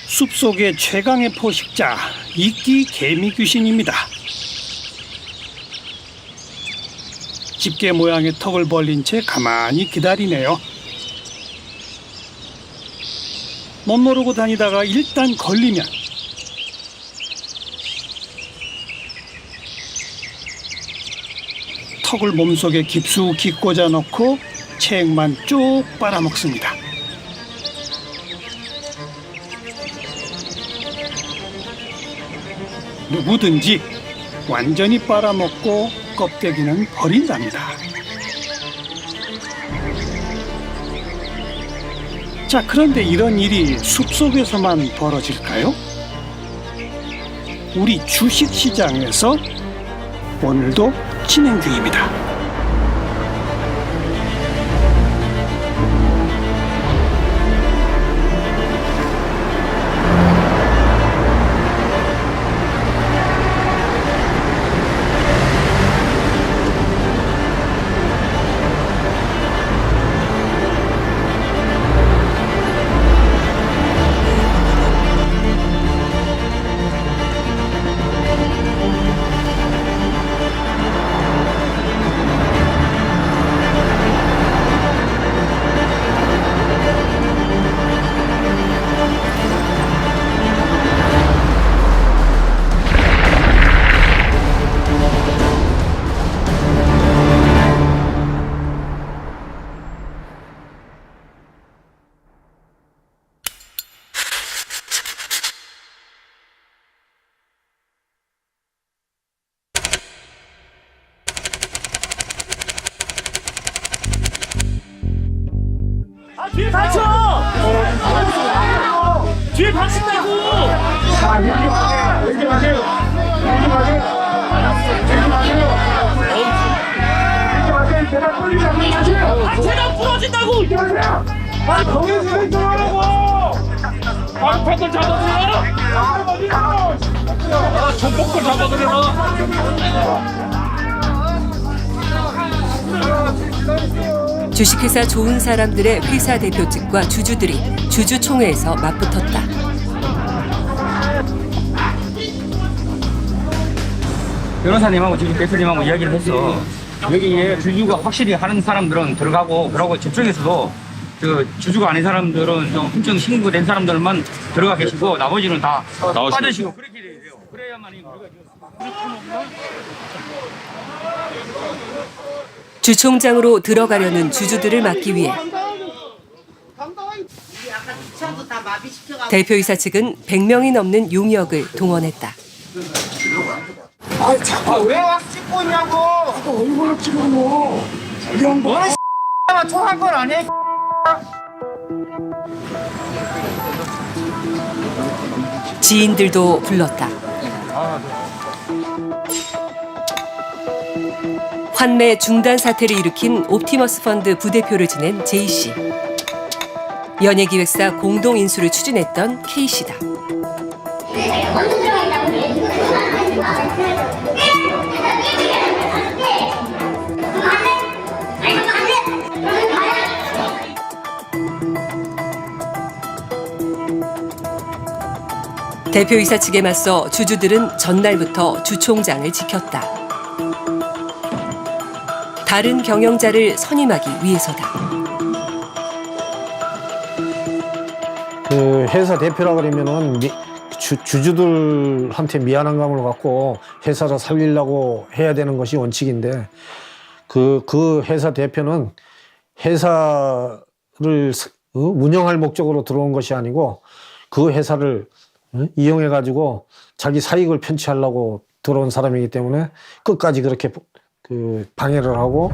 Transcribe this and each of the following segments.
숲속의 최강의 포식자, 이끼 개미 귀신입니다. 집게 모양의 턱을 벌린 채 가만히 기다리네요. 못 모르고 다니다가 일단 걸리면 턱을 몸속에 깊숙이 꽂아 넣고 체액만 쭉 빨아먹습니다. 누구든지 완전히 빨아먹고 껍데기는 버린답니다. 자, 그런데 이런 일이 숲속에서만 벌어질까요? 우리 주식시장에서 오늘도 진행 중입니다. 뒤에 다쳐! 뒤에 다친다고! 여기 마세요. 여기 마세요. 제가 끌리면 마세요. 제가 부러진다고! 거기서 들어가라고. 방패들 잡아들여! 전복들 잡아들여라! 주식회사 좋은 사람들의 회사 대표측과 주주들이 주주총회에서 맞붙었다. 변호사님하고 지금 대표님하고 이야기를 했어. 여기에 주주가 확실히 하는 사람들은 들어가고, 그러고 저쪽에서도 주주가 아닌 사람들은 좀 hun청 신고된 사람들만 들어가 계시고 나머지는 다 빠지시고 그렇게 돼요. 그래야만이 우리가 주총장으로 들어가려는 주주들을 막기 위해 대표이사 측은 100명이 넘는 용역을 동원했다. 왜 와서 찍고 있냐고. 얼굴을 찍어. 이 양반. 초한 건 아니야. 지인들도 불렀다. 환매 중단 사태를 일으킨 옵티머스 펀드 부대표를 지낸 J씨. 연예기획사 공동인수를 추진했던 K씨다. 대표이사 측에 맞서 주주들은 전날부터 주총장을 지켰다. 다른 경영자를 선임하기 위해서다. 그 회사 대표라 그러면은 주주들한테 미안한 감을 갖고 회사를 살리려고 해야 되는 것이 원칙인데 그 회사 대표는 회사를 운영할 목적으로 들어온 것이 아니고 그 회사를 이용해 가지고 자기 사익을 편취하려고 들어온 사람이기 때문에 끝까지 그렇게 방해를 하고.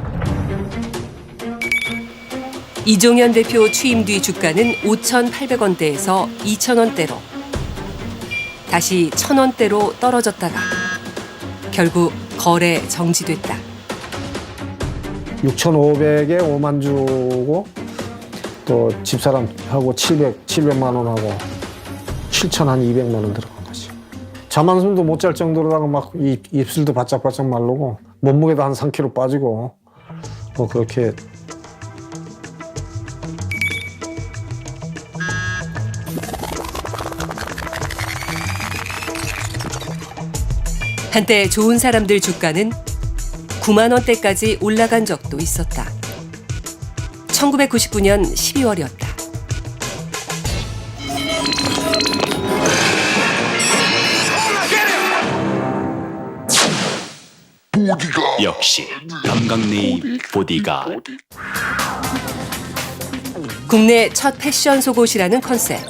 이종현 대표 취임 뒤 주가는 5,800원대에서 2,000원대로 다시 1,000원대로 떨어졌다가 결국 거래 정지됐다. 6,500에 5만 주고 또 집사람하고 700만 원하고 7,200만 원 들어간 거지. 잠 한숨도 못 잘 정도로다가 막 입술도 바짝바짝 마르고 몸무게도 한 3kg 빠지고 뭐 그렇게. 한때 좋은 사람들 주가는 9만 원대까지 올라간 적도 있었다. 1999년 12월이었다. 역시 감각네이 보디가드. 국내 첫 패션 속옷이라는 컨셉.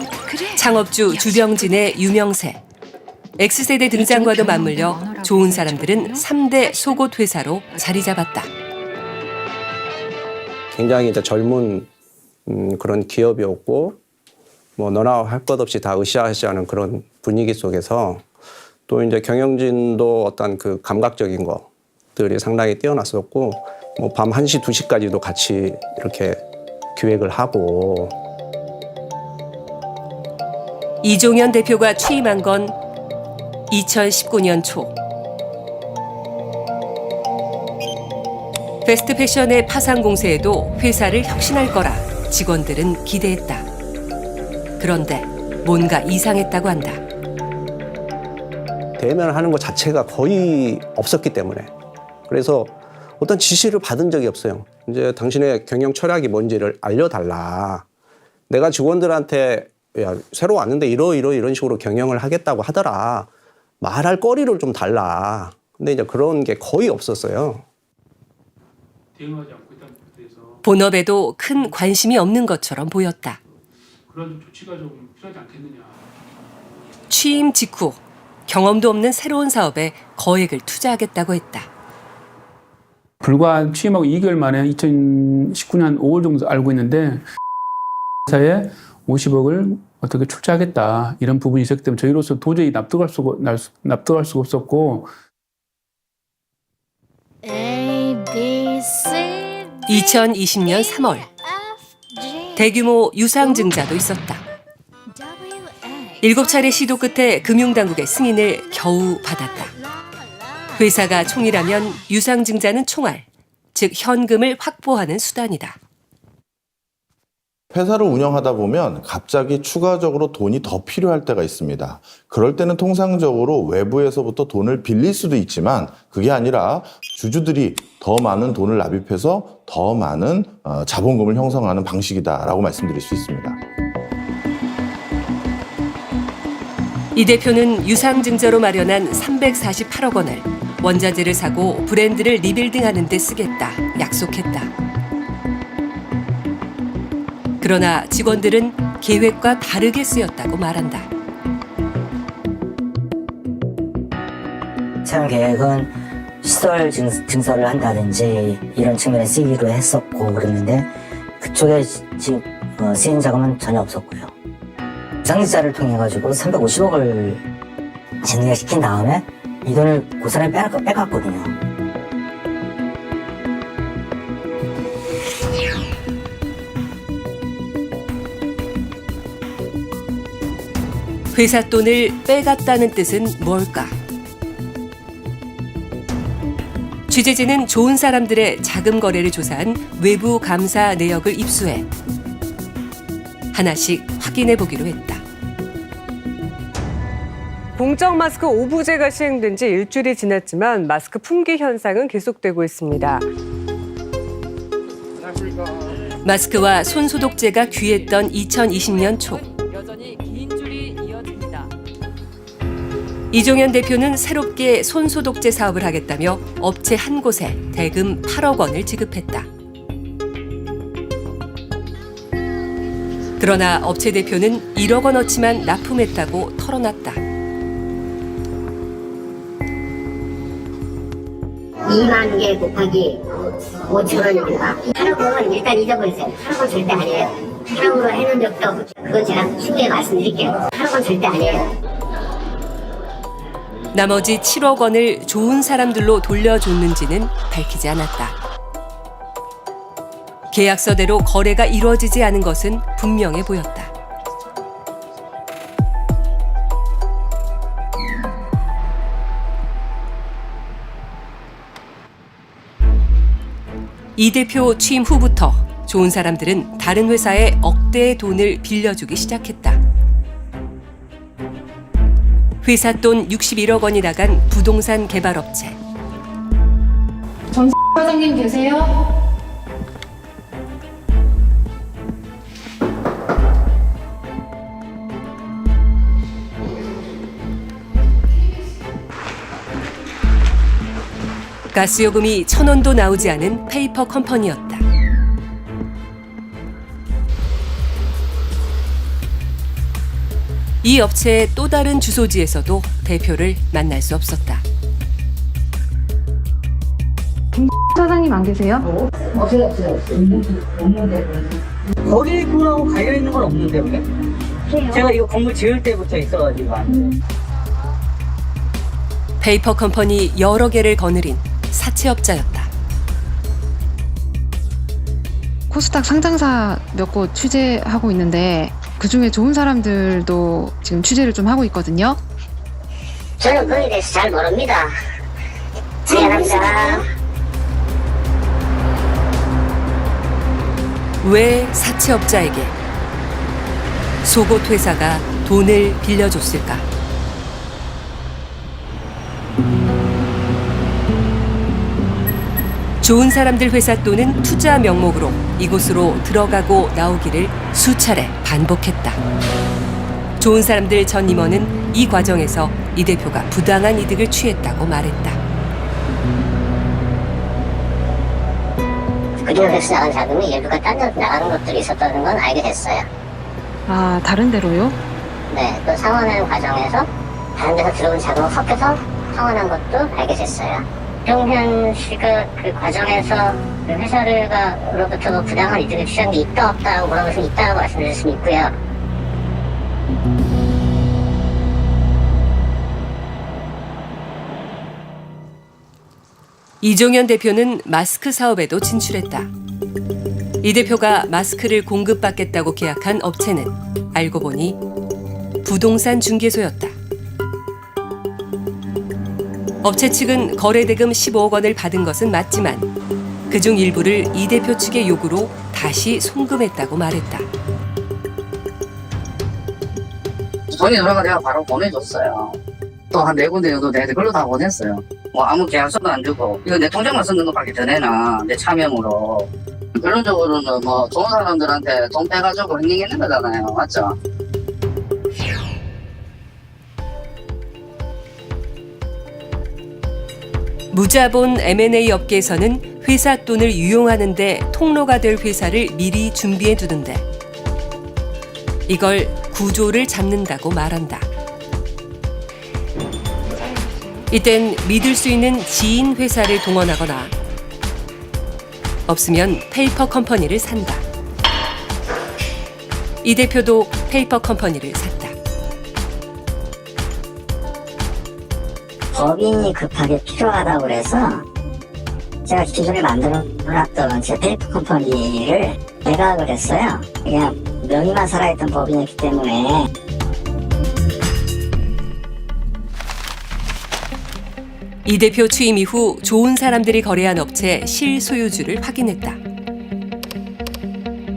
창업주 주병진의 유명세. X세대 등장과도 맞물려 좋은 사람들은 3대 속옷 회사로 자리 잡았다. 굉장히 이제 젊은 그런 기업이었고 뭐 너나 할 것 없이 다 으쌰으쌰하는 그런 분위기 속에서 또 이제 경영진도 어떤 그 감각적인 것들이 상당히 뛰어났었고 뭐 밤 1시, 2시까지도 같이 이렇게 기획을 하고. 이종현 대표가 취임한 건 2019년 초. 패스트 패션의 파상 공세에도 회사를 혁신할 거라 직원들은 기대했다. 그런데 뭔가 이상했다고 한다. 대면을 하는 것 자체가 거의 없었기 때문에. 그래서 어떤 지시를 받은 적이 없어요. 이제 당신의 경영 철학이 뭔지를 알려달라. 내가 직원들한테 야, 새로 왔는데 이런 식으로 경영을 하겠다고 하더라. 말할 거리를 좀 달라. 근데 이제 그런 게 거의 없었어요. 대응하지 않고 있다는 것에 대해서 본업에도 큰 관심이 없는 것처럼 보였다. 그런 조치가 좀 필요하지 않겠느냐. 취임 직후 경험도 없는 새로운 사업에 거액을 투자하겠다고 했다. 불과 취임하고 2개월 만에 2019년 5월 정도 알고 있는데 회사에 50억을 어떻게 출자하겠다 이런 부분이 있었기 때문에 저희로서 도저히 납득할 수가 없었고 2020년 3월 대규모 유상증자도 있었다. 7차례 시도 끝에 금융당국의 승인을 겨우 받았다. 회사가 총이라면 유상증자는 총알, 즉 현금을 확보하는 수단이다. 회사를 운영하다 보면 갑자기 추가적으로 돈이 더 필요할 때가 있습니다. 그럴 때는 통상적으로 외부에서부터 돈을 빌릴 수도 있지만 그게 아니라 주주들이 더 많은 돈을 납입해서 더 많은 자본금을 형성하는 방식이다라고 말씀드릴 수 있습니다. 이 대표는 유상증자로 마련한 348억 원을 원자재를 사고 브랜드를 리빌딩하는 데 쓰겠다 약속했다. 그러나 직원들은 계획과 다르게 쓰였다고 말한다. 사용 계획은 시설 증설을 한다든지 이런 측면에 쓰기로 했었고 그랬는데 그쪽에 지금 쓰인 자금은 전혀 없었고요. 유상증자를 통해 가지고 350억을 진행시킨 다음에 이 돈을 고스란히 빼갔거든요. 회사 돈을 빼갔다는 뜻은 뭘까? 취재진은 좋은 사람들의 자금 거래를 조사한 외부 감사 내역을 입수해 하나씩 확인해 보기로 했다. 공적 마스크 오부제가 시행된 지 일주일이 지났지만 마스크 품귀 현상은 계속되고 있습니다. 마스크와 손소독제가 귀했던 2020년 초. 여전히 긴 줄이 이어집니다. 이종현 대표는 새롭게 손소독제 사업을 하겠다며 업체 한 곳에 대금 8억 원을 지급했다. 그러나 업체 대표는 1억 원어치만 납품했다고 털어놨다. 2만 개 곱하기 5,000원입니다. 8억은 일단 잊어버리세요. 8억은 절대 아니에요. 8억으로 해놓은 적도 없고 그건 제가 추후에 말씀드릴게요. 8억은 절대 아니에요. 나머지 7억 원을 좋은 사람들로 돌려줬는지는 밝히지 않았다. 계약서대로 거래가 이루어지지 않은 것은 분명해 보였다. 이 대표 취임 후부터 좋은 사람들은 다른 회사에 억대의 돈을 빌려주기 시작했다. 회사 돈 61억 원이 나간 부동산 개발업체. 전 사장님 계세요? 가스요금이 1,000원도 나오지 않은 페이퍼 컴퍼니였다. 이 업체의 또 다른 주소지에서도 대표를 만날 수 없었다. 사장님 안 계세요? 없어요. 거기 그거하고 관련 있는 건 없는데 왜? 제가 이거 건물 지을 때부터 있어가지고. 페이퍼 컴퍼니 여러 개를 거느린 사채업자였다. 코스닥 상장사 몇 곳 취재하고 있는데 그중에 좋은 사람들도 지금 취재를 좀 하고 있거든요. 저는 거기에 대해서 잘 모릅니다. 미안합니다. 왜 사채업자에게 속옷 회사가 돈을 빌려줬을까? 좋은 사람들 회사 돈은 투자 명목으로 이곳으로 들어가고 나오기를 수차례 반복했다. 좋은 사람들 전 임원은 이 과정에서 이 대표가 부당한 이득을 취했다고 말했다. 그중에서 나간 자금이 일부가 딴 데 나가는 것들이 있었다는 건 알게 됐어요. 아, 다른 데로요? 네, 또 상환하는 과정에서 다른 데서 들어온 자금을 섞여서 상환한 것도 알게 됐어요. 정현 씨가 그 과정에서 그 회사로부터 뭐 부당한 이득을 취한 게 있다 없다고 물어보시면 있다고 말씀드릴 수 있고요. 이종현 대표는 마스크 사업에도 진출했다. 이 대표가 마스크를 공급받겠다고 계약한 업체는 알고 보니 부동산 중개소였다. 업체 측은 거래대금 15억 원을 받은 것은 맞지만 그중 일부를 이 대표 측의 요구로 다시 송금했다고 말했다. 돈이 들어가 내가 바로 보내줬어요. 또 한 4군데 정도 내가 그걸로 다 보냈어요. 뭐 아무 계약서도 안 주고 이거 내 통장만 쓰는 것밖에 전에나 내 차명으로. 결론적으로는 뭐 좋은 사람들한테 돈 빼가지고 횡령했는 거잖아요. 맞죠? 무자본 M&A 업계에서는 회사 돈을 유용하는 데 통로가 될 회사를 미리 준비해 두는데 이걸 구조를 잡는다고 말한다. 이땐 믿을 수 있는 지인 회사를 동원하거나 없으면 페이퍼 컴퍼니를 산다. 이 대표도 페이퍼 컴퍼니를 샀다. 법인이 급하게 필요하다고 그래서 제가 기존에 만들어놨던 제 페이퍼 컴퍼니를 매각을 했어요. 그냥 명의만 살아있던 법인이기 때문에. 이 대표 취임 이후 좋은 사람들이 거래한 업체 실소유주를 확인했다.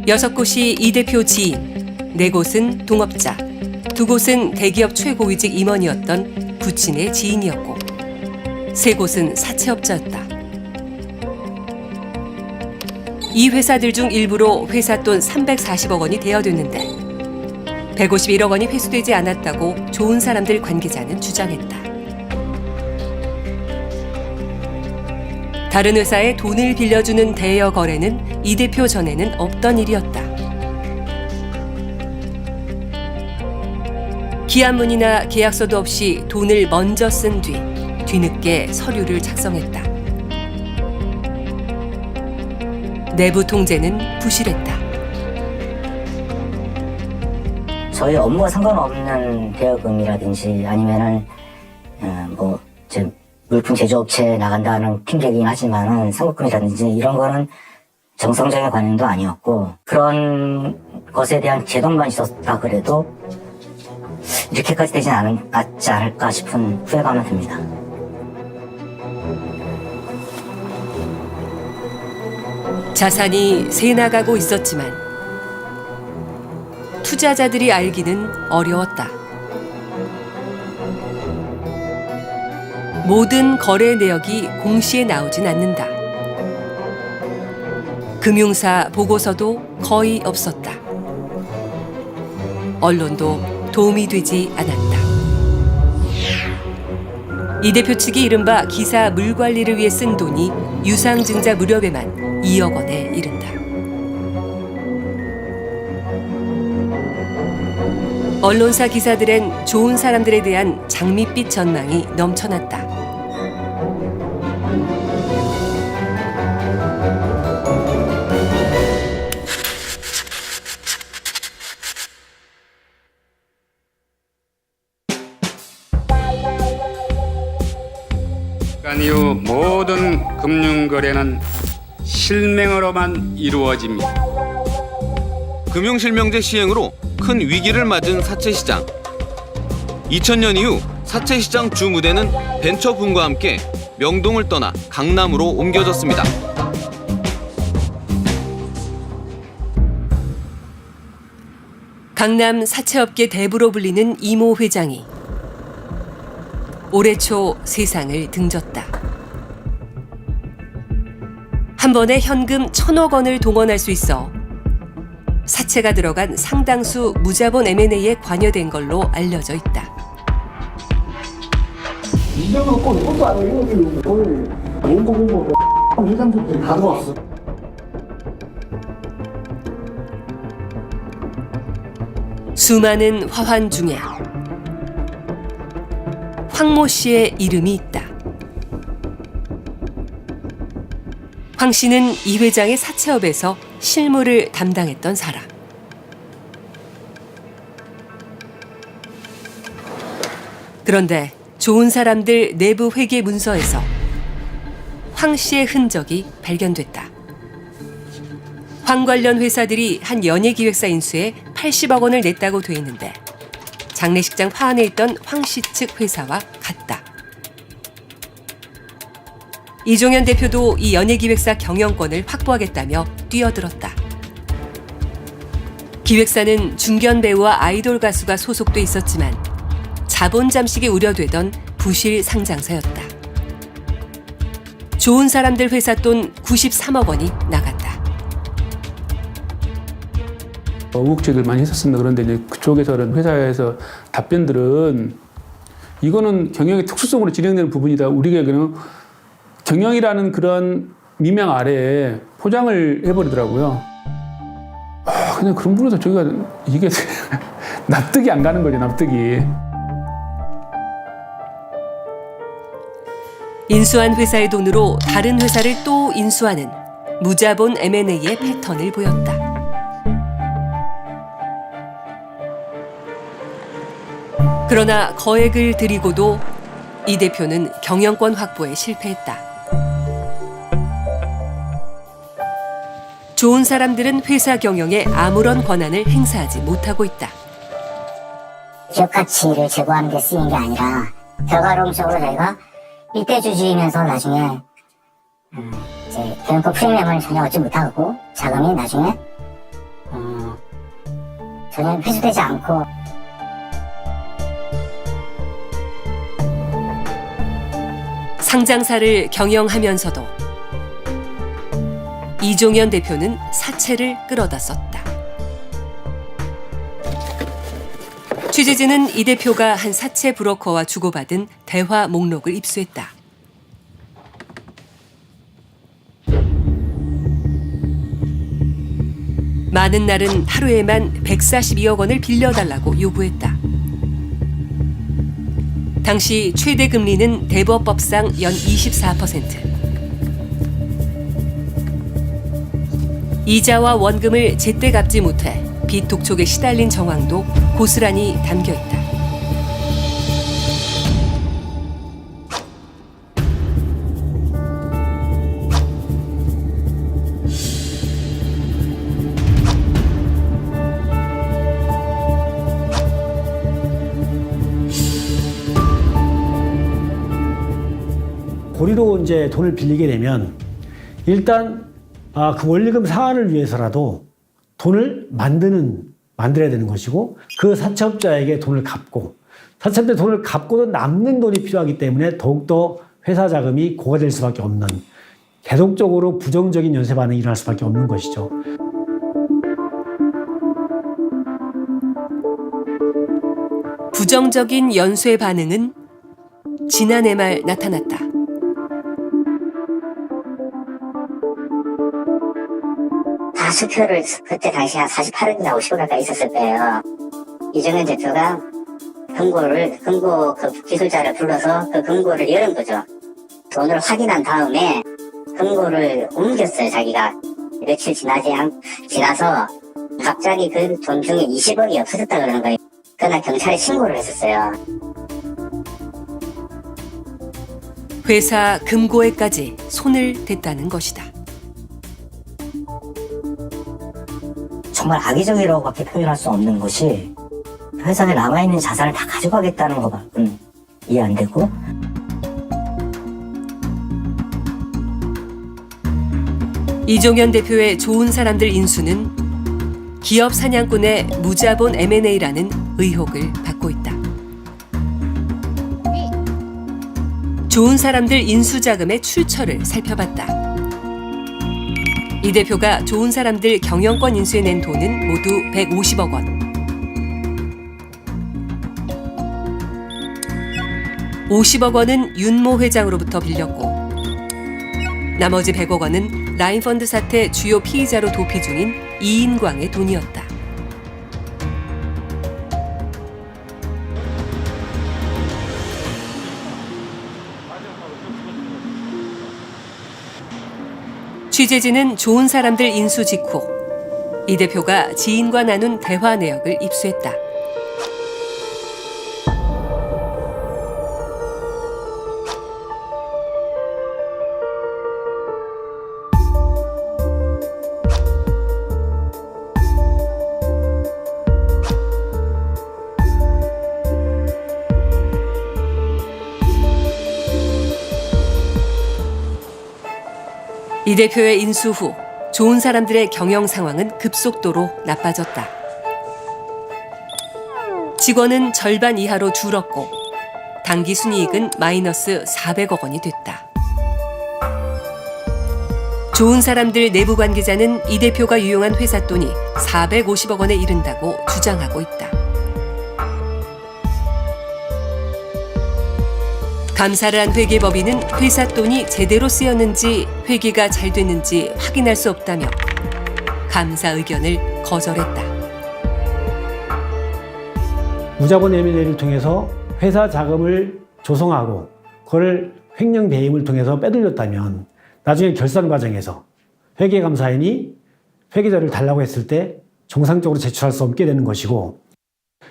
6곳이 이 대표 지인, 4곳은 동업자, 2곳은 대기업 최고위직 임원이었던 부친의 지인이었고 3곳은 사채업자였다. 이 회사들 중 일부로 회사 돈 340억 원이 대여됐는데 151억 원이 회수되지 않았다고 좋은 사람들 관계자는 주장했다. 다른 회사에 돈을 빌려주는 대여 거래는 이 대표 전에는 없던 일이었다. 기한문이나 계약서도 없이 돈을 먼저 쓴 뒤 뒤늦게 서류를 작성했다. 내부 통제는 부실했다. 저희 업무와 상관없는 대여금이라든지 아니면은 물품 제조업체에 나간다는 핑계이긴 하지만은 상급금이라든지 이런 거는 정상적인 관행도 아니었고 그런 것에 대한 제동만 있었다 그래도 이렇게까지 되지 않지 않을까 싶은 후회감은 듭니다. 자산이 새나가고 있었지만 투자자들이 알기는 어려웠다. 모든 거래 내역이 공시에 나오진 않는다. 금융사 보고서도 거의 없었다. 언론도 도움이 되지 않았다. 이 대표 측이 이른바 기사 물 관리를 위해 쓴 돈이 유상증자 무렵에만 2억 원에 이른다. 언론사 기사들엔 좋은 사람들에 대한 장밋빛 전망이 넘쳐났다. 이후 모든 금융거래는 실명으로만 이루어집니다. 금융실명제 시행으로 큰 위기를 맞은 사채시장. 2000년 이후 사채시장 주 무대는 벤처붐과 함께 명동을 떠나 강남으로 옮겨졌습니다. 강남 사채업계 대부로 불리는 이모 회장이 올해 초 세상을 등졌다. 한 번에 현금 1,000억 원을 동원할 수 있어 사채가 들어간 상당수 무자본 M&A에 관여된 걸로 알려져 있다. 이정은 꼭 이것도 아니고 원고 회장들이 다 들어왔어. 수많은 화환 중에 황모 씨의 이름이 있다. 황 씨는 이 회장의 사채업에서 실무를 담당했던 사람. 그런데 좋은 사람들 내부 회계 문서에서 황 씨의 흔적이 발견됐다. 황 관련 회사들이 한 연예기획사 인수에 80억 원을 냈다고 돼 있는데 장례식장 화환에 있던 황 씨 측 회사와 같다. 이종현 대표도 이 연예기획사 경영권을 확보하겠다며 뛰어들었다. 기획사는 중견 배우와 아이돌 가수가 소속돼 있었지만 자본 잠식이 우려되던 부실 상장사였다. 좋은 사람들 회사 돈 93억 원이 나갔다. 의혹제기를 많이 했었습니다. 그런데 이제 그쪽에서는 회사에서 답변들은 이거는 경영의 특수성으로 진행되는 부분이다. 우리가 그냥 경영이라는 그런 미명 아래에 포장을 해버리더라고요. 그냥 그런 부분에서 저희가 이게 납득이 안 가는 거죠, 납득이. 인수한 회사의 돈으로 다른 회사를 또 인수하는 무자본 M&A의 패턴을 보였다. 그러나 거액을 들이고도 이 대표는 경영권 확보에 실패했다. 좋은 사람들은 회사 경영에 아무런 권한을 행사하지 못하고 있다. 기업 가치를 제고하는 데 쓰인 게 아니라 결과론적으로 저희가 일대주주이면서 나중에 이제 경영권 프리미엄을 전혀 얻지 못하고 자금이 나중에 전혀 회수되지 않고 상장사를 경영하면서도 이종현 대표는 사채를 끌어다 썼다. 취재진은 이 대표가 한 사채 브로커와 주고받은 대화 목록을 입수했다. 많은 날은 하루에만 142억 원을 빌려달라고 요구했다. 당시 최대 금리는 대법법상 연 24%. 이자와 원금을 제때 갚지 못해 빚 독촉에 시달린 정황도 고스란히 담겨 있다. 고리로 이제 돈을 빌리게 되면 일단 그 원리금 상환을 위해서라도 돈을 만들어야 되는 것이고 그 사채업자에게 돈을 갚고 사채업자에 돈을 갚고도 남는 돈이 필요하기 때문에 더욱더 회사 자금이 고갈될 수밖에 없는 계속적으로 부정적인 연쇄 반응이 일어날 수밖에 없는 것이죠. 부정적인 연쇄 반응은 지난해 말 나타났다. 다수표를 그때 당시 한 48억이나 50억 가까이 있었을 거예요. 이정현 대표가 금고 그 기술자를 불러서 그 금고를 열은 거죠. 돈을 확인한 다음에 금고를 옮겼어요. 자기가 며칠 지나서 갑자기 그 돈 중에 20억이 없어졌다 그러는 거예요. 그날 경찰에 신고를 했었어요. 회사 금고에까지 손을 댔다는 것이다. 정말 악의적이라고밖에 표현할 수 없는 것이 회사에 남아있는 자산을 다 가져가겠다는 것만큼 이해 안 되고 이종현 대표의 좋은 사람들 인수는 기업 사냥꾼의 무자본 M&A라는 의혹을 받고 있다. 좋은 사람들 인수 자금의 출처를 살펴봤다. 이 대표가 좋은 사람들 경영권 인수에 낸 돈은 모두 150억 원. 50억 원은 윤모 회장으로부터 빌렸고 나머지 100억 원은 라인펀드 사태 주요 피의자로 도피 중인 이인광의 돈이었다. 취재진은 좋은 사람들 인수 직후 이 대표가 지인과 나눈 대화 내역을 입수했다. 이 대표의 인수 후 좋은 사람들의 경영 상황은 급속도로 나빠졌다. 직원은 절반 이하로 줄었고 당기 순이익은 마이너스 400억 원이 됐다. 좋은 사람들 내부 관계자는 이 대표가 유용한 회사 돈이 450억 원에 이른다고 주장하고 있다. 감사를 한 회계법인은 회사 돈이 제대로 쓰였는지 회계가 잘 됐는지 확인할 수 없다며 감사 의견을 거절했다. 무자본 M&A를 통해서 회사 자금을 조성하고 그걸 횡령 배임을 통해서 빼돌렸다면 나중에 결산 과정에서 회계감사인이 회계자료를 달라고 했을 때 정상적으로 제출할 수 없게 되는 것이고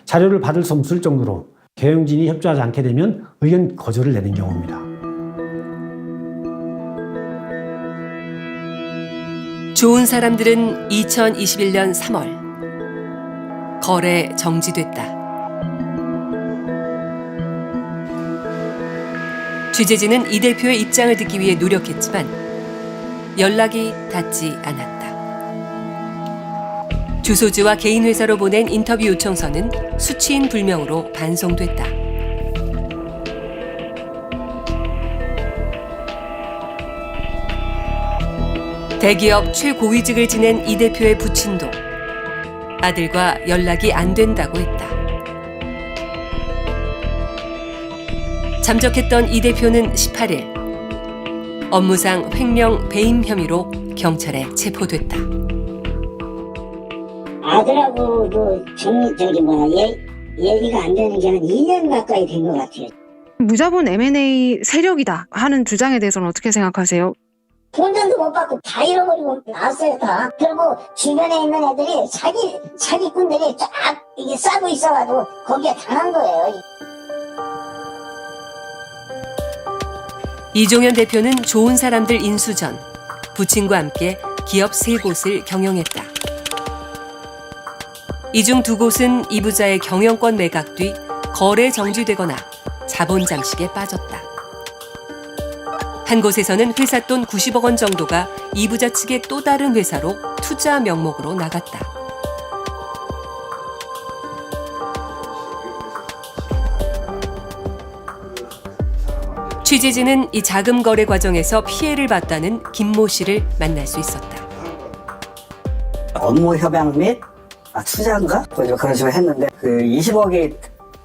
자료를 받을 수 없을 정도로 경영진이 협조하지 않게 되면 의견 거절을 내는 경우입니다. 좋은 사람들은 2021년 3월 거래 정지됐다. 취재진은 이 대표의 입장을 듣기 위해 노력했지만 연락이 닿지 않았다. 주소지와 개인 회사로 보낸 인터뷰 요청서는 수취인 불명으로 반송됐다. 대기업 최고위직을 지낸 이 대표의 부친도 아들과 연락이 안 된다고 했다. 잠적했던 이 대표는 18일 업무상 횡령 배임 혐의로 경찰에 체포됐다. 아들하고도 얘기가 안 되는 게 한 2년 가까이 된 것 같아요. 무자본 M&A 세력이다 하는 주장에 대해서는 어떻게 생각하세요? 돈도 못 받고 다 잃어버리고 나왔어요 다. 그리고 주변에 있는 애들이 사기꾼들이 쫙 이게 싸고 있어가지고 거기에 당한 거예요. 이종현 대표는 좋은 사람들 인수 전 부친과 함께 기업 3곳을 경영했다. 이 중 2곳은 이 부자의 경영권 매각 뒤 거래 정지되거나 자본 잠식에 빠졌다. 한 곳에서는 회사 돈 90억 원 정도가 이부자 측의 또 다른 회사로 투자 명목으로 나갔다. 취재진은 이 자금 거래 과정에서 피해를 봤다는 김모 씨를 만날 수 있었다. 업무 협약 및 투자인가? 그런 식으로 했는데 그 20억이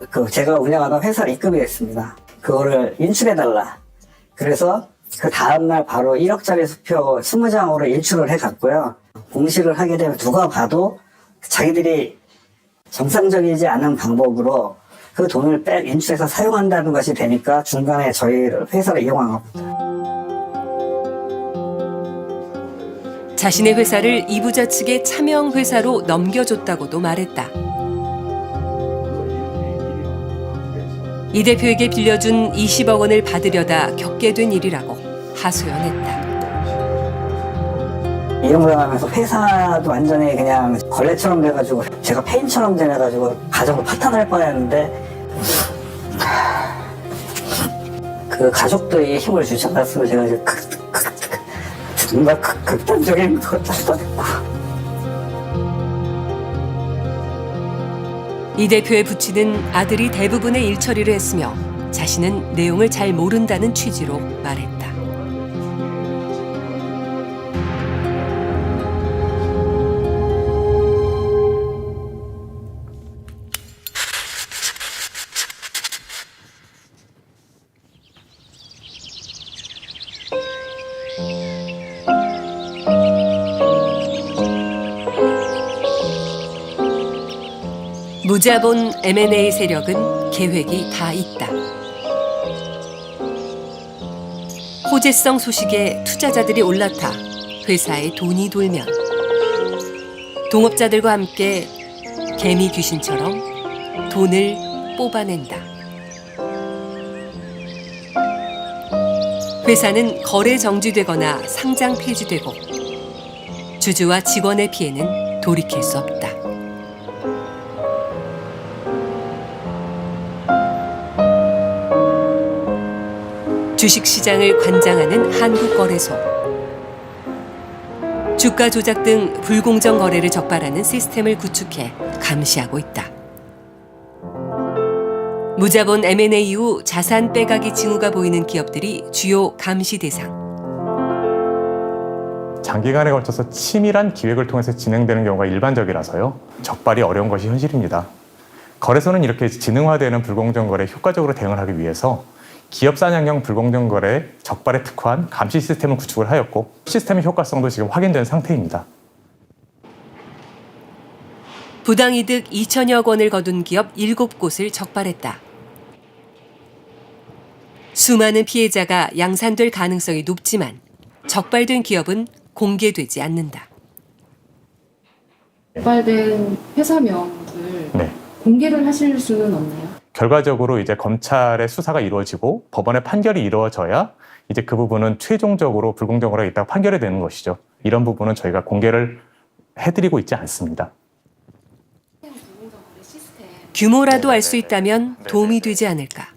그 제가 운영하던 회사로 입금이 됐습니다. 그거를 인출해달라. 그래서 그 다음날 바로 1억짜리 수표 20장으로 인출을 해갔고요. 공시를 하게 되면 누가 봐도 자기들이 정상적이지 않은 방법으로 그 돈을 인출해서 사용한다는 것이 되니까 중간에 저희 회사를 이용한 겁니다. 자신의 회사를 이부자 측의 차명 회사로 넘겨줬다고도 말했다. 이 대표에게 빌려준 20억 원을 받으려다 겪게 된 일이라고 하소연했다. 이런 걸 하면서 회사도 완전히 그냥 걸레처럼 돼가지고 제가 페인처럼 돼가지고 가정을 파탄할 뻔했는데 그 가족들이 힘을 주지 않았으면 제가 이제 정말 극단적인 것도 했고. 이 대표의 부친은 아들이 대부분의 일 처리를 했으며 자신은 내용을 잘 모른다는 취지로 말했다. 무자본 M&A 세력은 계획이 다 있다. 호재성 소식에 투자자들이 올라타 회사에 돈이 돌면 동업자들과 함께 개미 귀신처럼 돈을 뽑아낸다. 회사는 거래 정지되거나 상장 폐지되고 주주와 직원의 피해는 돌이킬 수 없다. 주식시장을 관장하는 한국거래소. 주가 조작 등 불공정 거래를 적발하는 시스템을 구축해 감시하고 있다. 무자본 M&A 이후 자산 빼가기 징후가 보이는 기업들이 주요 감시 대상. 장기간에 걸쳐서 치밀한 기획을 통해서 진행되는 경우가 일반적이라서요. 적발이 어려운 것이 현실입니다. 거래소는 이렇게 지능화되는 불공정 거래에 효과적으로 대응을 하기 위해서 기업 사냥형 불공정 거래 적발에 특화한 감시 시스템을 구축을 하였고 시스템의 효과성도 지금 확인된 상태입니다. 부당이득 2천여 원을 거둔 기업 7곳을 적발했다. 수많은 피해자가 양산될 가능성이 높지만 적발된 기업은 공개되지 않는다. 적발된 회사명을 공개를 하실 수는 없나요? 결과적으로 이제 검찰의 수사가 이루어지고 법원의 판결이 이루어져야 이제 그 부분은 최종적으로 불공정 거래가 있다고 판결이 되는 것이죠. 이런 부분은 저희가 공개를 해드리고 있지 않습니다. 규모라도 알 수 있다면 도움이 되지 않을까.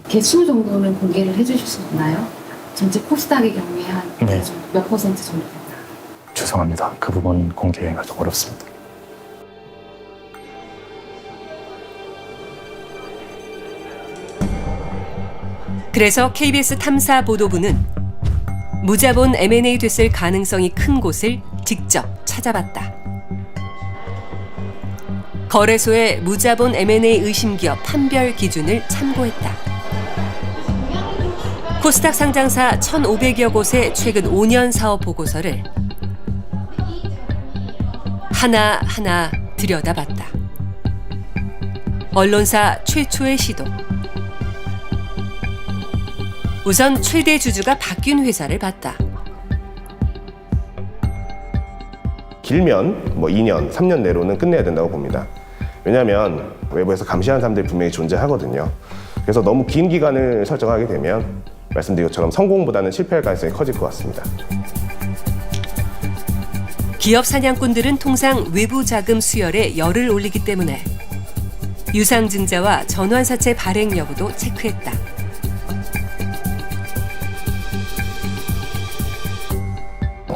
개수 정도는 공개를 해주실 수 있나요? 전체 코스닥의 경우에 한 몇 퍼센트 정도 됐나? 죄송합니다. 그 부분 공개가 좀 어렵습니다. 그래서 KBS 탐사보도부는 무자본 M&A 됐을 가능성이 큰 곳을 직접 찾아봤다. 거래소의 무자본 M&A 의심기업 판별 기준을 참고했다. 코스닥 상장사 1,500여 곳의 최근 5년 사업 보고서를 하나하나 들여다봤다. 언론사 최초의 시도. 우선 최대 주주가 바뀐 회사를 봤다. 길면 2년, 3년 내로는 끝내야 된다고 봅니다. 왜냐하면 외부에서 감시하는 사람들이 분명히 존재하거든요. 그래서 너무 긴 기간을 설정하게 되면 말씀드린 것처럼 성공보다는 실패할 가능성이 커질 것 같습니다. 기업 사냥꾼들은 통상 외부 자금 수혈에 열을 올리기 때문에 유상증자와 전환사채 발행 여부도 체크했다.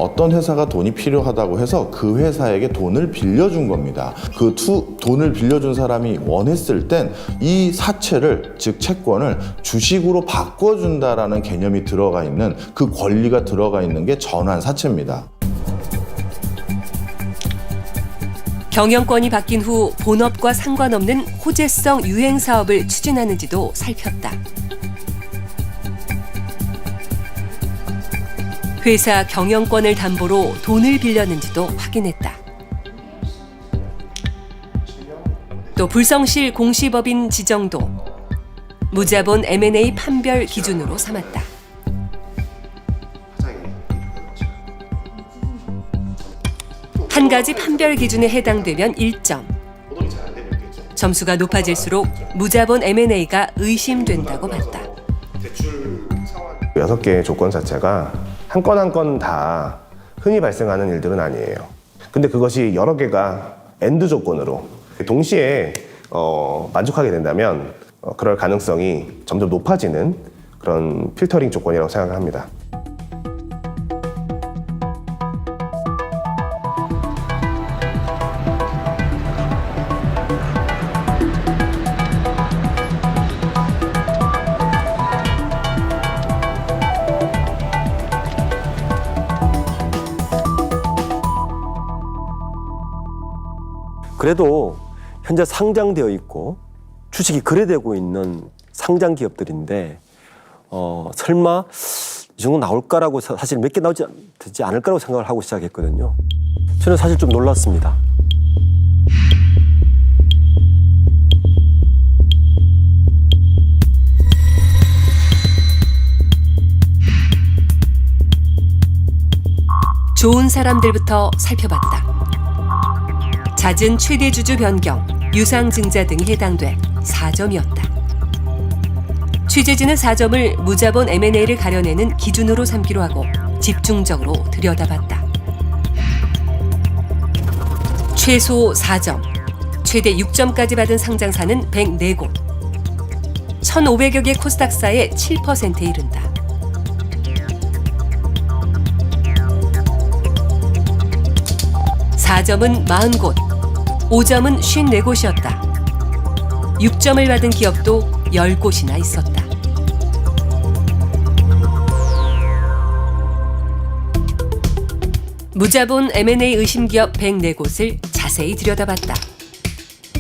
어떤 회사가 돈이 필요하다고 해서 그 회사에게 돈을 빌려준 겁니다. 그 돈을 빌려준 사람이 원했을 땐 이 사채를, 즉 채권을 주식으로 바꿔준다라는 개념이 들어가 있는, 그 권리가 들어가 있는 게 전환사채입니다. 경영권이 바뀐 후 본업과 상관없는 호재성 유행 사업을 추진하는지도 살폈다. 회사 경영권을 담보로 돈을 빌렸는지도 확인했다. 또 불성실 공시법인 지정도 무자본 M&A 판별 기준으로 삼았다. 한 가지 판별 기준에 해당되면 1점. 점수가 높아질수록 무자본 M&A가 의심된다고 봤다. 6개의 조건 자체가 한 건 한 건 다 흔히 발생하는 일들은 아니에요. 근데 그것이 여러 개가 엔드 조건으로 동시에 만족하게 된다면 그럴 가능성이 점점 높아지는 그런 필터링 조건이라고 생각합니다. 그래도 현재 상장되어 있고 주식이 거래되고 있는 상장 기업들인데 설마 이 정도 나올까라고 사실 몇 개 되지 않을 거라고 생각을 하고 시작했거든요. 저는 사실 좀 놀랐습니다. 좋은 사람들부터 살펴봤다. 잦은 최대 주주 변경, 유상증자 등이 해당돼 4점이었다. 취재진은 4점을 무자본 M&A를 가려내는 기준으로 삼기로 하고 집중적으로 들여다봤다. 최소 4점, 최대 6점까지 받은 상장사는 104곳, 1,500여 개 코스닥사의 7%에 이른다. (4점은) 40곳, 5점은 54곳이었다. 6점을 받은 기업도 10곳이나 있었다. 무자본 M&A 의심기업 104곳을 자세히 들여다봤다.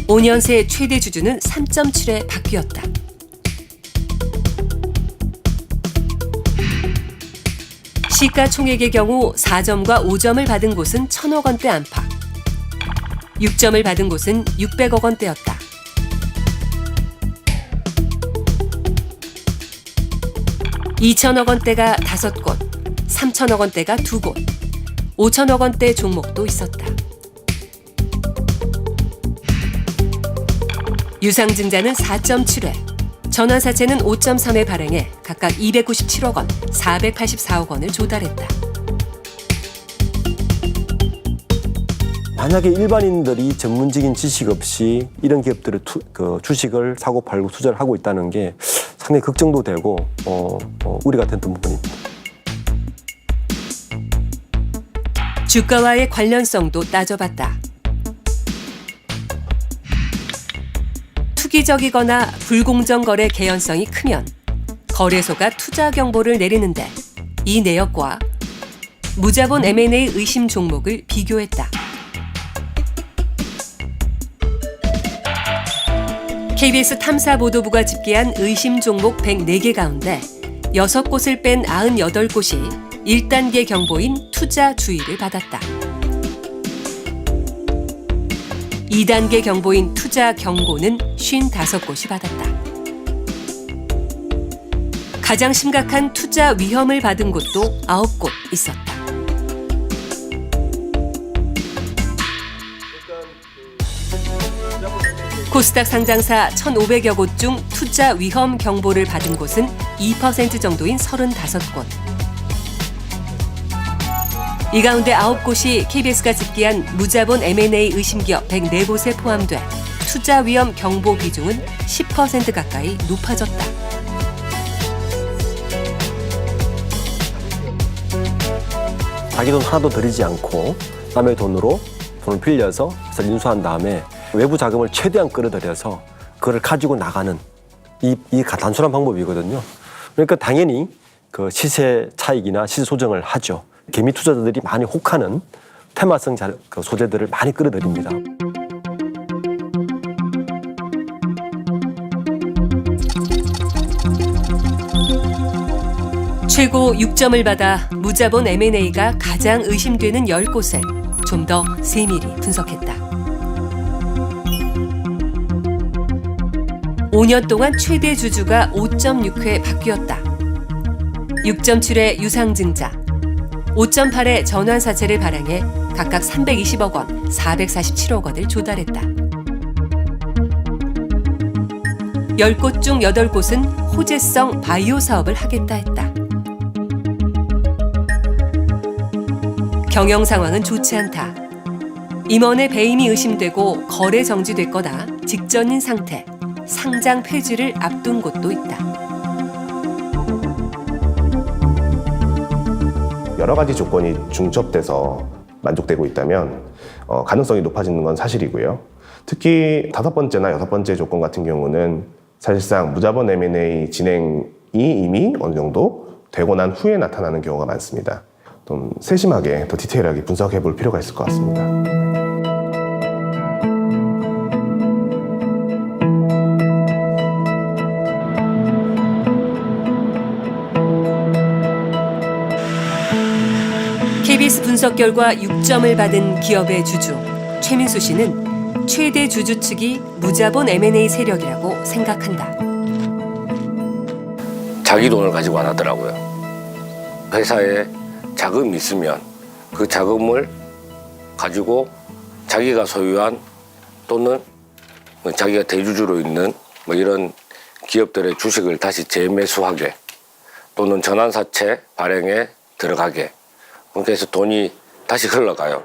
5년 새 최대 주주는 3.7회 바뀌었다. 시가총액의 경우 4점과 5점을 받은 곳은 1,000억 원대 안팎, 6점을 받은 곳은 600억 원대였다. (2,000억 원대가 5곳, 3,000억 원대가 2곳, 5,000억 원대 종목도 있었다. 유상증자는 4.7회, 전환사채는 5.3회 발행해 각각 297억 원, 484억 원을 조달했다. 만약에 일반인들이 전문적인 지식 없이 이런 기업들을 주식을 사고 팔고 투자를 하고 있다는 게 상당히 걱정도 되고 우려가 됐던 부분입니다. 주가와의 관련성도 따져봤다. 투기적이거나 불공정 거래 개연성이 크면 거래소가 투자 경보를 내리는데 이 내역과 무자본 M&A 의심 종목을 비교했다. KBS 탐사보도부가 집계한 의심 종목 104개 가운데 6곳을 뺀 98곳이 1단계 경보인 투자 주의를 받았다. 2단계 경보인 투자 경고는 55곳이 받았다. 가장 심각한 투자 위험을 받은 곳도 9곳 있었다. 코스닥 상장사 1,500여 곳 중 투자 위험 경보를 받은 곳은 2% 정도인 35곳. 이 가운데 9곳이 KBS가 집계한 무자본 M&A 의심기업 104곳에 포함돼 투자 위험 경보 비중은 10% 가까이 높아졌다. 자기 돈 하나도 들이지 않고 남의 돈으로 돈을 빌려서 회사를 인수한 다음에 외부 자금을 최대한 끌어들여서 그걸 가지고 나가는 이 단순한 방법이거든요. 그러니까 당연히 그 시세 차익이나 시세 조정을 하죠. 개미 투자자들이 많이 혹하는 테마성 소재들을 많이 끌어들입니다. 최고 6점을 받아 무자본 M&A가 가장 의심되는 10곳을 좀 더 세밀히 분석했다. 5년 동안 최대 주주가 5.6회 바뀌었다. 6.7회 유상증자, 5.8회 전환사채를 발행해 각각 320억 원, 447억 원을 조달했다. 10곳 중 8곳은 호재성 바이오 사업을 하겠다 했다. 경영 상황은 좋지 않다. 임원의 배임이 의심되고 거래 정지됐거나 직전인 상태, 상장 폐지를 앞둔 곳도 있다. 여러 가지 조건이 중첩돼서 만족되고 있다면 가능성이 높아지는 건 사실이고요. 특히 5번째나 6번째 조건 같은 경우는 사실상 무자본 M&A 진행이 이미 어느 정도 되고 난 후에 나타나는 경우가 많습니다. 좀 세심하게 더 디테일하게 분석해 볼 필요가 있을 것 같습니다. KBS 분석 결과 6점을 받은 기업의 주주 최민수 씨는 최대 주주 측이 무자본 M&A 세력이라고 생각한다. 자기 돈을 가지고 안 하더라고요. 회사에 자금이 있으면 그 자금을 가지고 자기가 소유한 또는 자기가 대주주로 있는 이런 기업들의 주식을 다시 재매수하게 또는 전환사채 발행에 들어가게 그렇게 해서 돈이 다시 흘러가요.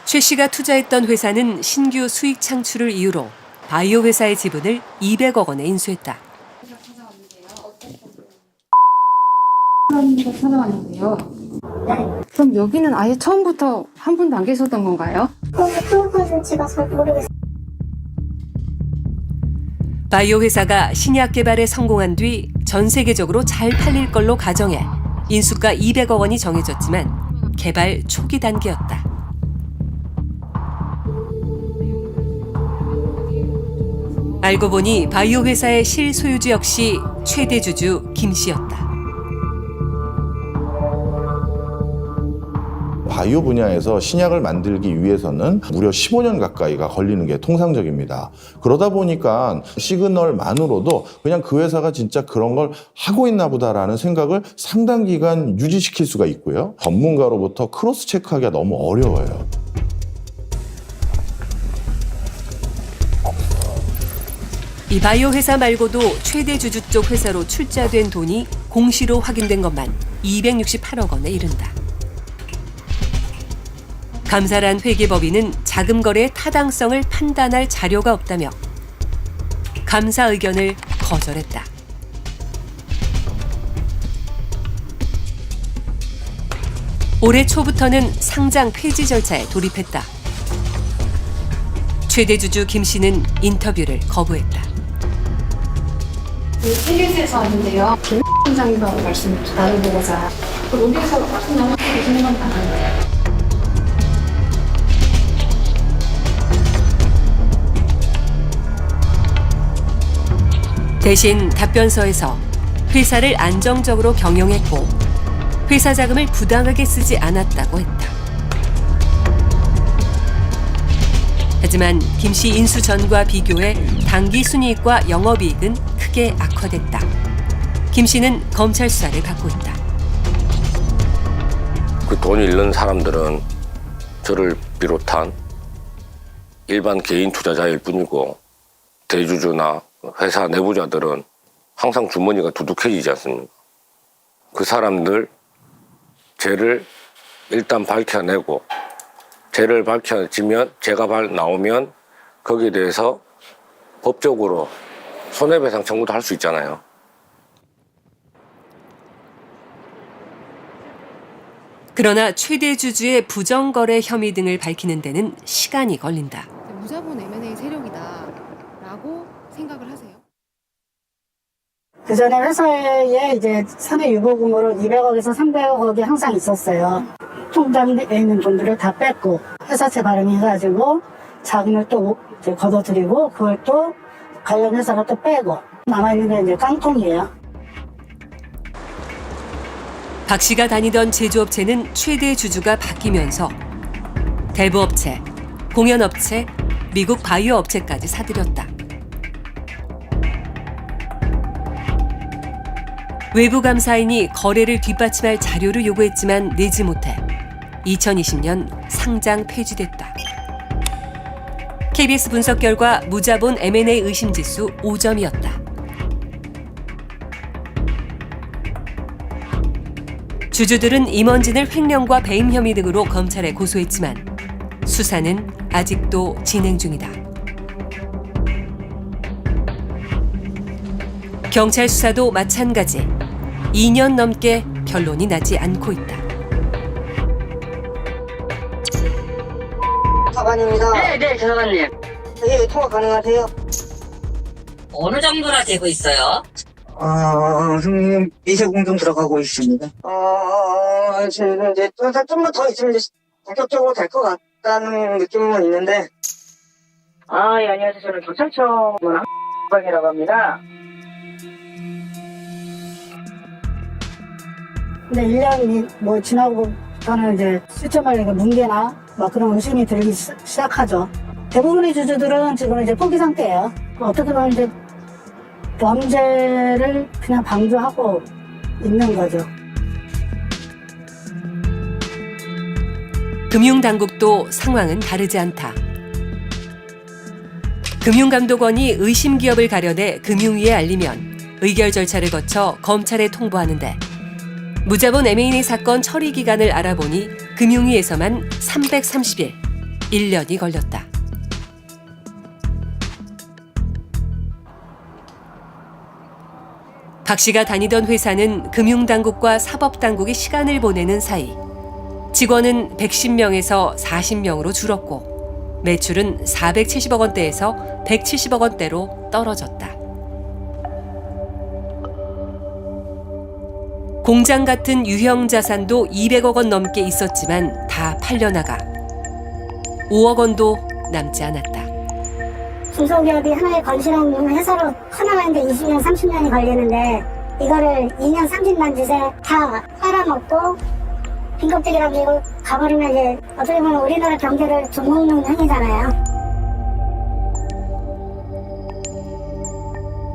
최 씨가 투자했던 회사는 신규 수익 창출을 이유로 바이오 회사의 지분을 200억 원에 인수했다. 찾아왔는데요. 그럼 여기는 아예 처음부터 한 분도 안 계셨던 건가요? 그건 제가 잘 모르겠어요. 바이오 회사가 신약 개발에 성공한 뒤 전 세계적으로 잘 팔릴 걸로 가정해 인수가 200억 원이 정해졌지만 개발 초기 단계였다. 알고 보니 바이오 회사의 실소유주 역시 최대 주주 김 씨였다. 바이오 분야에서 신약을 만들기 위해서는 무려 15년 가까이가 걸리는 게 통상적입니다. 그러다 보니까 시그널만으로도 그냥 그 회사가 진짜 그런 걸 하고 있나 보다라는 생각을 상당 기간 유지시킬 수가 있고요. 전문가로부터 크로스 체크하기가 너무 어려워요. 이 바이오 회사 말고도 최대 주주 쪽 회사로 출자된 돈이 공시로 확인된 것만 268억 원에 이른다. 감사란 회계법인은 자금 거래의 타당성을 판단할 자료가 없다며 감사 의견을 거절했다. 올해 초부터는 상장 폐지 절차에 돌입했다. 최대 주주 김 씨는 인터뷰를 거부했다. KBS에서 왔는데요. 김 팀장님하고 말씀 나눠보고자 여기서 같은 나눠보고 계시는 건 맞나요? 대신 답변서에서 회사를 안정적으로 경영했고 회사 자금을 부당하게 쓰지 않았다고 했다. 하지만 김 씨 인수 전과 비교해 당기 순이익과 영업이익은 크게 악화됐다. 김 씨는 검찰 수사를 받고 있다. 그 돈 잃는 사람들은 저를 비롯한 일반 개인 투자자일 뿐이고 대주주나 회사 내부자들은 항상 주머니가 두둑해지지 않습니까? 그 사람들 죄를 일단 밝혀내고 죄를 밝혀지면 죄가 나오면 거기에 대해서 법적으로 손해배상 청구도 할 수 있잖아요. 그러나 최대 주주의 부정거래 혐의 등을 밝히는 데는 시간이 걸린다. 무자본 M&A 세력이다라고 생각을 하세요? 그 전에 회사에 이제 사내 유보금으로 200억에서 300억이 항상 있었어요. 통장에 있는 돈들을 다 뺐고 회사채 발행해가지고 자금을 또 이제 걷어들이고 그걸 또 관련 회사로 또 빼고 남아있는 게 이제 깡통이에요. 박 씨가 다니던 제조업체는 최대 주주가 바뀌면서 대부업체, 공연업체, 미국 바이오 업체까지 사들였다. 외부 감사인이 거래를 뒷받침할 자료를 요구했지만 내지 못해 2020년 상장 폐지됐다. KBS 분석 결과 무자본 M&A 의심지수 5점이었다. 주주들은 임원진을 횡령과 배임 혐의 등으로 검찰에 고소했지만 수사는 아직도 진행 중이다. 경찰 수사도 마찬가지. 2년 넘게 결론이 나지 않고 있다. 사관입니다. 네, 사관님. 예, 통화 가능하세요? 어느 정도나 되고 있어요? 형님, 미세공 좀 들어가고 있습니다. 지금 이제 좀만 더 있으면 이제 본격적으로 될 것 같다는 느낌은 있는데. 예, 안녕하세요. 저는 경찰청 한국이라고 합니다. 근데 1년이 뭐 지나고부터는 이제 실제말 뭉개나 막 그런 의심이 들기 시작하죠. 대부분의 주주들은 지금 이제 포기 상태예요. 어떻게 보면 이제 범죄를 그냥 방조하고 있는 거죠. 금융당국도 상황은 다르지 않다. 금융감독원이 의심 기업을 가려내 금융위에 알리면 의결 절차를 거쳐 검찰에 통보하는데 무자본 M&A 사건 처리 기간을 알아보니 금융위에서만 330일, 1년이 걸렸다. 박 씨가 다니던 회사는 금융당국과 사법당국이 시간을 보내는 사이 직원은 110명에서 40명으로 줄었고 매출은 470억 원대에서 170억 원대로 떨어졌다. 공장 같은 유형 자산도 200억 원 넘게 있었지만 다 팔려나가 5억 원도 남지 않았다. 중소기업이 하나의 건실한 회사로 커나가는데 20년, 30년이 걸리는데 이거를 2년, 30년 짓에 다 빨아먹고 빈껍데기라고 이거 가버리면 이제 어떻게 보면 우리나라 경제를 좀먹는 행위잖아요.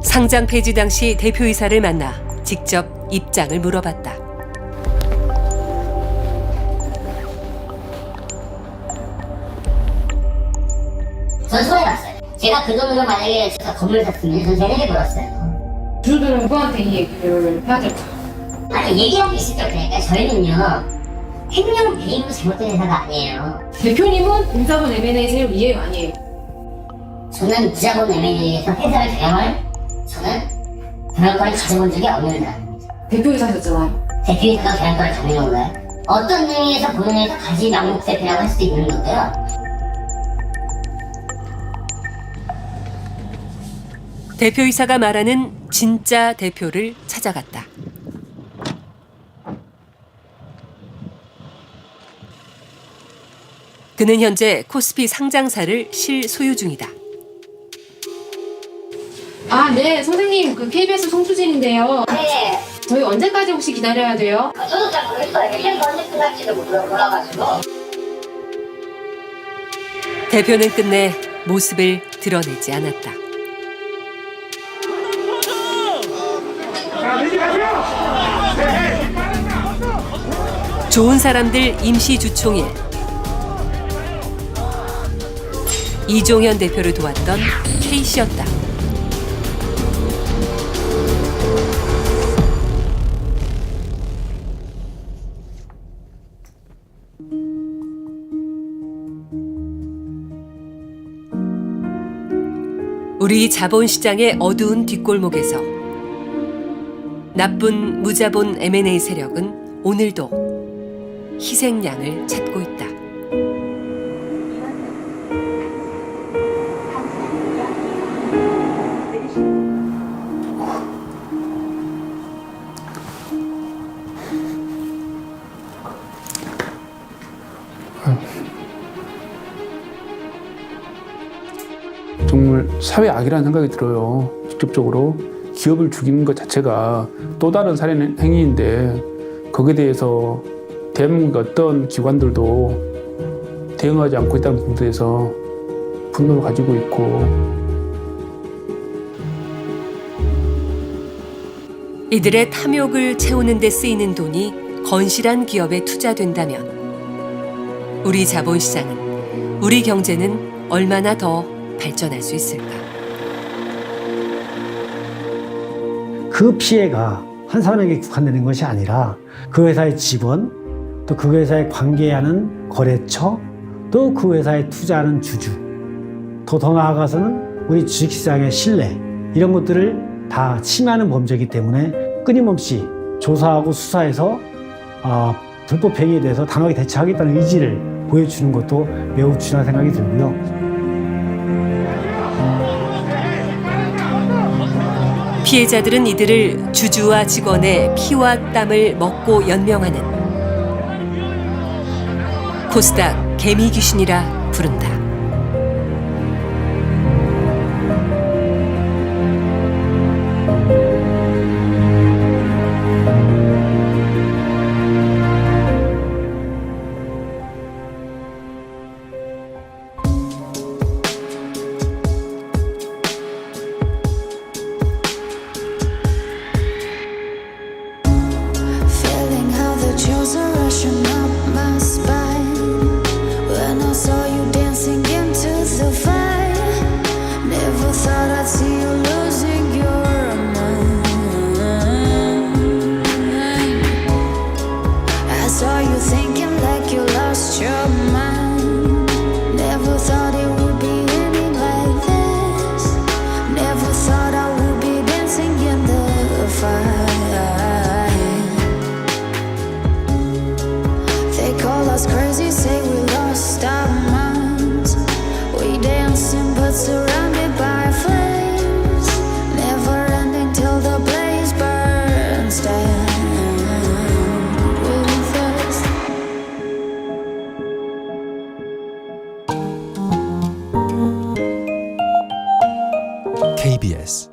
상장 폐지 당시 대표이사를 만나 직접 입장을 물어봤다. 전 손해봤어요. 제가 그 돈으로 만약에 제가 건물 샀으면 전 세게 벌었어요. 주주들은 누구한테 이 얘기를 해야 될까? 아니 얘기하고 있을 때 그러니까 저희는요 횡령 배임으로 잘못된 회사가 아니에요. 대표님은 무자본 M&A 세력이에요, 아니에요? 저는 무자본 M&A에서 회사를 저는 경영권을 가져본 적이 없는 사람입니다. 대표이사 하셨잖아요. 대표이사가 경영권을 가지는 건가요? 어떤 의미에서 본인에서 가진 양목 대표라고 할 수도 있는 건데요. 대표이사가 말하는 진짜 대표를 찾아갔다. 그는 현재 코스피 상장사를 실소유 중이다. 네, 선생님, 그 KBS 송수진인데요. 네. 저희 언제까지 혹시 기다려야 돼요? 저도 잘 모르겠어요. 1년도 언제 끝날지도 몰라가지고. 대표는 끝내 모습을 드러내지 않았다. 좋은 사람들 임시주총일. 이종현 대표를 도왔던 K씨였다. 우리 자본시장의 어두운 뒷골목에서 나쁜 무자본 M&A 세력은 오늘도 희생양을 찾고 있다. 정말 사회 악이라는 생각이 들어요. 직접적으로 기업을 죽이는 것 자체가 또 다른 살인 행위인데 거기에 대해서 대한민국 어떤 기관들도 대응하지 않고 있다는 부분에 대해서 분노를 가지고 있고, 이들의 탐욕을 채우는 데 쓰이는 돈이 건실한 기업에 투자된다면 우리 자본시장은, 우리 경제는 얼마나 더 발전할 수 있을까? 그 피해가 한 사람에게 국한되는 것이 아니라 그 회사의 직원, 또 그 회사에 관계하는 거래처, 또 그 회사에 투자하는 주주, 더 나아가서는 우리 주식시장의 신뢰, 이런 것들을 다 침해하는 범죄이기 때문에 끊임없이 조사하고 수사해서 불법 행위에 대해서 단호하게 대처하겠다는 의지를 보여주는 것도 매우 중요한 생각이 들고요. 피해자들은 이들을 주주와 직원의 피와 땀을 먹고 연명하는 코스닥 개미 귀신이라 부른다. Surrounded by flames, never ending till the blaze burns down with us. KBS